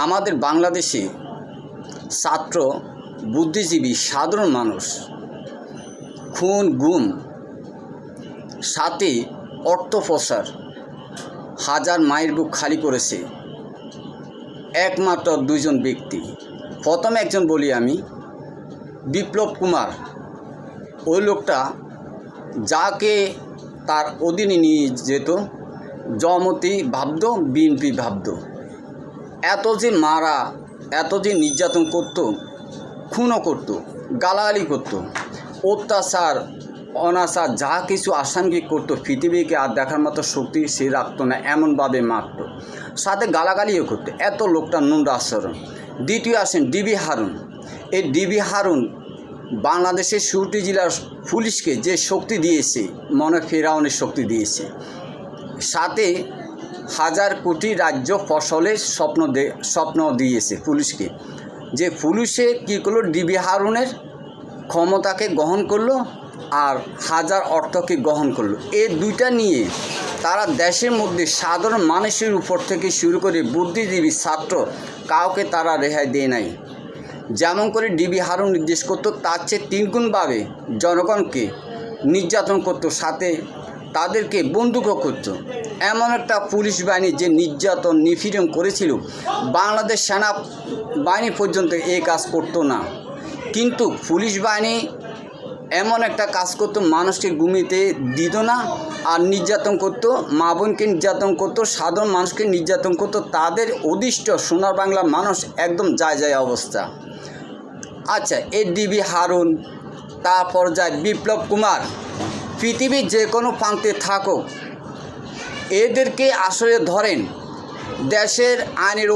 আমাদের বাংলাদেশে ছাত্র, বুদ্ধিজীবী, সাধারণ মানুষ খুন, গুম, সাথে অর্থ প্রসার হাজার মায়ের বুক খালি করেছে একমাত্র দুইজন ব্যক্তি। প্রথম একজন বলি আমি, বিপ্লব কুমার। ওই লোকটা যাকে তার অধীনে নিয়ে যেত জমতি ভাবত, বিএনপি ভাবত। এত যে মারা, এত যে নির্যাতন করত, খুনও করত, গালাগালি করত, অত্যাচার অনাচার যা কিছু আসামিক করত, পৃথিবীকে আর দেখার মতো শক্তি সে রাখত না, এমনভাবে মারত, সাথে গালাগালিও করতো। এত লোকটা নোংরা আচরণ। দ্বিতীয় আসেন ডিবি হারুন। এই ডিবি হারুন বাংলাদেশের 16টি জেলার পুলিশকে যে শক্তি দিয়েছে, মনে ফেরাউনের শক্তি দিয়েছে, সাথে হাজার কোটি রাজ্য ফসলের স্বপ্ন দিয়েছে পুলিশকে। যে পুলিশে কী করলো, ডিবি হারুনের ক্ষমতাকে গ্রহণ করলো আর হাজার অর্থকে গ্রহণ করলো। এই দুইটা নিয়ে তারা দেশের মধ্যে সাধারণ মানুষের উপর থেকে শুরু করে বুদ্ধিজীবী, ছাত্র, কাউকে তারা রেহাই দেয় নাই। যেমন করে ডিবি হারুন নির্দেশ করতো, তার চেয়ে 3 গুণভাবে জনগণকে নির্যাতন করতো, সাথে তাদেরকে বন্দুকও করতো। এমন একটা পুলিশ বাহিনী যে নির্যাতন নিপীড়ন করেছিল, বাংলাদেশ সেনা বাহিনী পর্যন্ত এই কাজ করতো না। কিন্তু পুলিশ বাহিনী এমন একটা কাজ করতো, মানুষকে ঘুমিতে দিত না, আর নির্যাতন করতো, মা বোনকে নির্যাতন করতো, সাধারণ মানুষকে নির্যাতন করতো। তাদের অদৃষ্ট সোনার বাংলা মানুষ একদম যায় অবস্থা। আচ্ছা, এই ডিবি হারুন, তারপর যায় বিপ্লব কুমার, পৃথিবীর যে কোনো প্রান্তে থাকুক, এদেরকে আসলে ধরেন দেশের আইনের